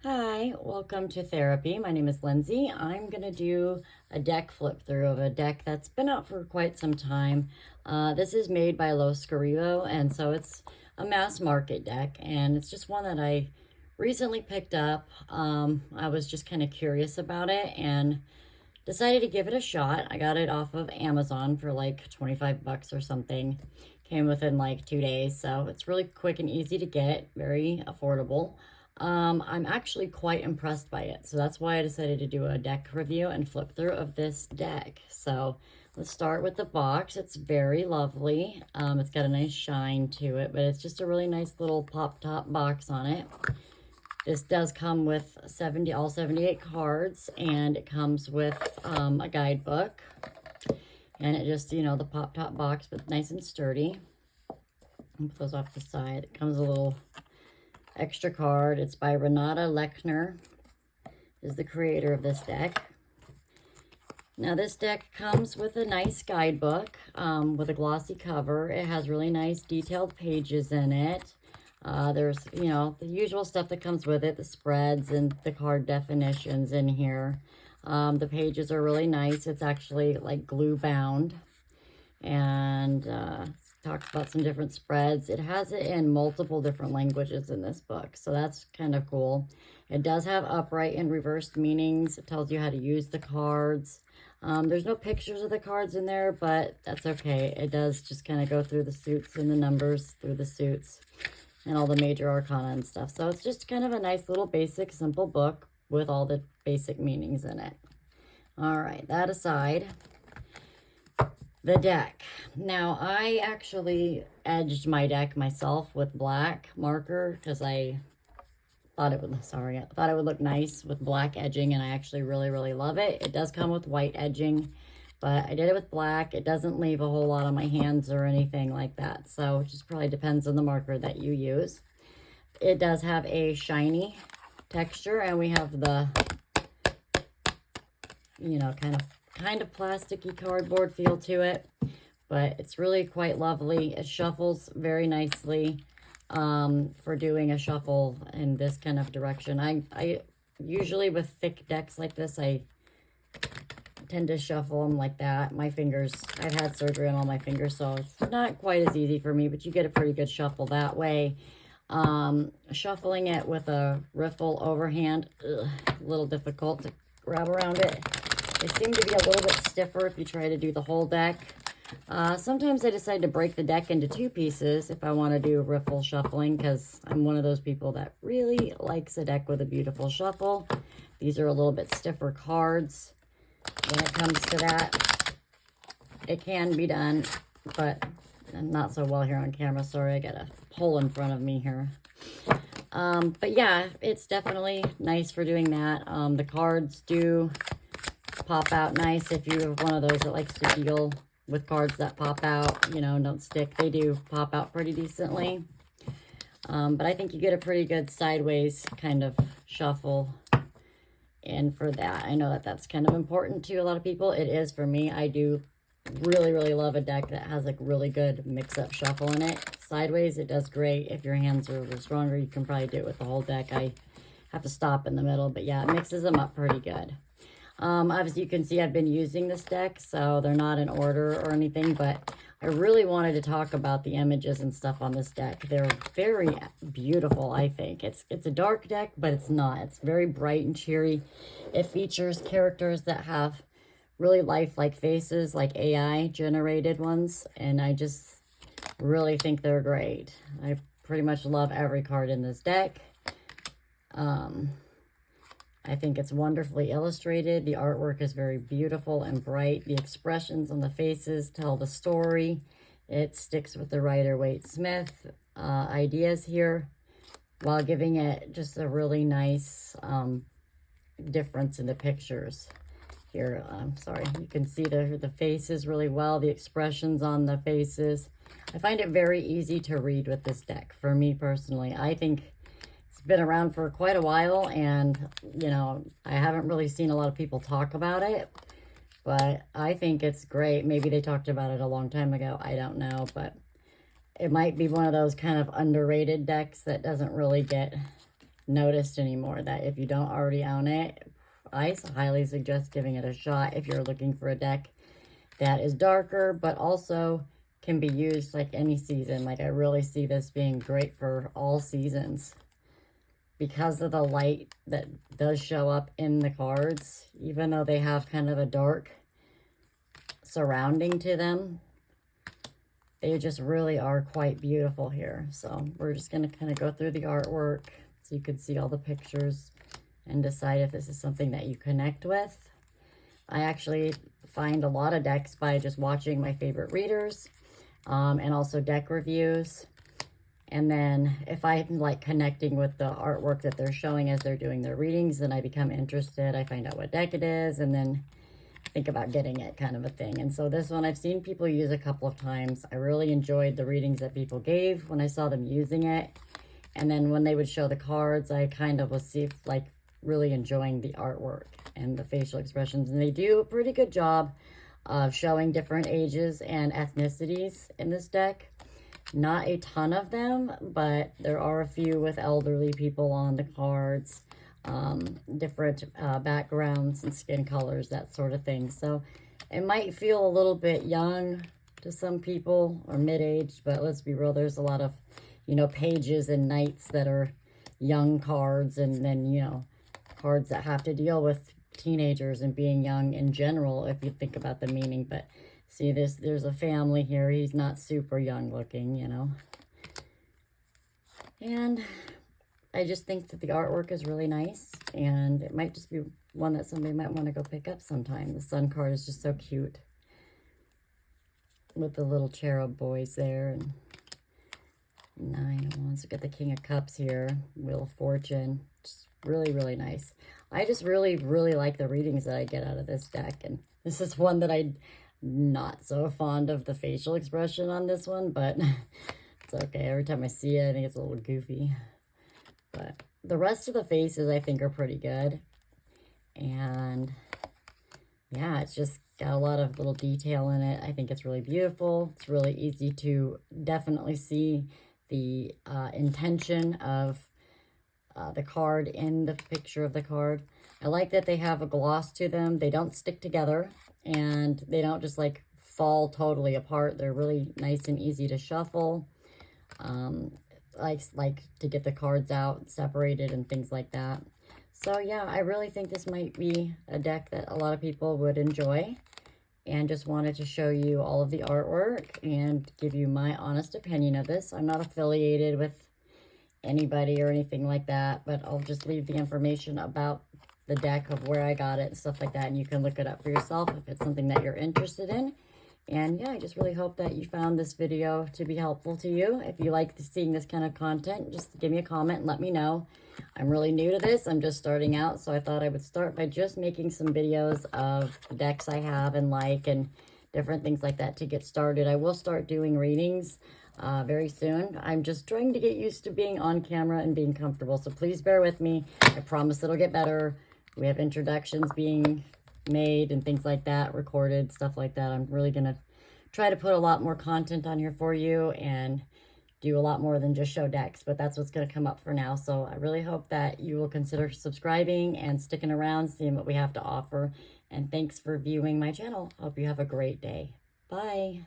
Hi, welcome to therapy. My name is Lindsay. I'm going to do a deck flip through of a deck that's been out for quite some time. This is made by Los Carrillo, and so it's a mass market deck, and it's just one that I recently picked up. I was just kind of curious about it and decided to give it a shot. I got it off of Amazon for like 25 bucks or something. Came within like 2 days, so it's really quick and easy to get, very affordable. I'm actually quite impressed by it, so that's why I decided to do a deck review and flip through of this deck. So let's start with the box. It's very lovely. It's got a nice shine to it, but it's just a really nice little pop top box on it. This does come with all 78 cards, and it comes with a guidebook, and it just, the pop top box, but nice and sturdy. I'll put those off the side. It comes a little extra card. It's by Renata Lechner, is the creator of this deck. Now this deck comes with a nice guidebook with a glossy cover. It has really nice detailed pages in it. There's, the usual stuff that comes with it, the spreads and the card definitions in here. The pages are really nice. It's actually like glue bound, and talks about some different spreads. It has it in multiple different languages in this book, so that's kind of cool. It does have upright and reversed meanings. It tells you how to use the cards. There's no pictures of the cards in there, but that's okay. It does just kind of go through the suits and the numbers through the suits and all the major arcana and stuff. So it's just kind of a nice little basic, simple book with all the basic meanings in it. All right, that aside, the deck. Now, I actually edged my deck myself with black marker because I thought it would, I thought it would look nice with black edging, and I actually really, really love it. It does come with white edging, but I did it with black. It doesn't leave a whole lot on my hands or anything like that, so it just probably depends on the marker that you use. It does have a shiny texture, and we have the, kind of plasticky cardboard feel to it, but it's really quite lovely. It shuffles very nicely for doing a shuffle in this kind of direction. I usually, with thick decks like this, I tend to shuffle them like that. My fingers, I've had surgery on all my fingers, so it's not quite as easy for me, but you get a pretty good shuffle that way. Shuffling it with a riffle overhand, a little difficult to grab around it. They seem to be a little bit stiffer if you try to do the whole deck. Sometimes I decide to break the deck into two pieces if I want to do riffle shuffling, because I'm one of those people that really likes a deck with a beautiful shuffle. These are a little bit stiffer cards. When it comes to that, it can be done, but not so well here on camera. Sorry, I got a pole in front of me here. But yeah, it's definitely nice for doing that. The cards do pop out nice if you're one of those that likes to deal with cards that pop out, don't stick. They do pop out pretty decently. But I think you get a pretty good sideways kind of shuffle in for that. I know that that's kind of important to a lot of people. It is for me. I do really, really love a deck that has like really good mix-up shuffle in it. Sideways, it does great. If your hands are stronger, you can probably do it with the whole deck. I have to stop in the middle, but yeah, it mixes them up pretty good. Obviously, you can see I've been using this deck, so they're not in order or anything, but I really wanted to talk about the images and stuff on this deck. They're very beautiful, I think. It's a dark deck, but it's not. It's very bright and cheery. It features characters that have really lifelike faces, like AI-generated ones, and I just really think they're great. I pretty much love every card in this deck. I think it's wonderfully illustrated. The artwork is very beautiful and bright. The expressions on the faces tell the story. It sticks with the Rider-Waite Smith ideas here, while giving it just a really nice difference in the pictures. Here, I'm sorry, you can see the faces really well, the expressions on the faces. I find it very easy to read with this deck, for me personally. I think it's been around for quite a while, and, I haven't really seen a lot of people talk about it, but I think it's great. Maybe they talked about it a long time ago. I don't know, but it might be one of those kind of underrated decks that doesn't really get noticed anymore, that if you don't already own it, I highly suggest giving it a shot if you're looking for a deck that is darker, but also can be used like any season. Like I really see this being great for all seasons because of the light that does show up in the cards, even though they have kind of a dark surrounding to them. They just really are quite beautiful here. So we're just going to kind of go through the artwork so you can see all the pictures and decide if this is something that you connect with. I actually find a lot of decks by just watching my favorite readers and also deck reviews. And then if I'm like connecting with the artwork that they're showing as they're doing their readings, then I become interested. I find out what deck it is and then think about getting it, kind of a thing. And so this one I've seen people use a couple of times. I really enjoyed the readings that people gave when I saw them using it. And then when they would show the cards, I kind of was like really enjoying the artwork and the facial expressions. And they do a pretty good job of showing different ages and ethnicities in this deck. Not a ton of them, but there are a few with elderly people on the cards, different backgrounds and skin colors, that sort of thing. So it might feel a little bit young to some people or mid-aged, but let's be real, there's a lot of, you know, pages and knights that are young cards, and then, you know, cards that have to deal with teenagers and being young in general, if you think about the meaning. But see this, there's a family here. He's not super young looking, you know. And I just think that the artwork is really nice, and it might just be one that somebody might want to go pick up sometime. The sun card is just so cute with the little cherub boys there, and 9 of Wands. We've got the King of Cups here, Wheel of Fortune. Just really, really nice. I just really, really like the readings that I get out of this deck, and this is one that I'm not so fond of the facial expression on this one, but it's okay. Every time I see it, I think it's a little goofy. But the rest of the faces, I think, are pretty good. And yeah, it's just got a lot of little detail in it. I think it's really beautiful. It's really easy to definitely see the intention of the card in the picture of the card. I like that they have a gloss to them. They don't stick together, and they don't just like fall totally apart. They're really nice and easy to shuffle. Like to get the cards out separated and things like that. So yeah, I really think this might be a deck that a lot of people would enjoy, and just wanted to show you all of the artwork and give you my honest opinion of this. I'm not affiliated with anybody or anything like that, but I'll just leave the information about the deck of where I got it and stuff like that, and you can look it up for yourself if it's something that you're interested in. And yeah, I just really hope that you found this video to be helpful to you. If you like seeing this kind of content, just give me a comment and let me know. I'm really new to this. I'm just starting out, so I thought I would start by just making some videos of the decks I have and like, and different things like that to get started. I will start doing readings very soon. I'm just trying to get used to being on camera and being comfortable, so please bear with me. I promise it'll get better. We have introductions being made and things like that, recorded, stuff like that. I'm really gonna try to put a lot more content on here for you and do a lot more than just show decks, but that's what's going to come up for now. So I really hope that you will consider subscribing and sticking around, seeing what we have to offer. And thanks for viewing my channel. Hope you have a great day. Bye.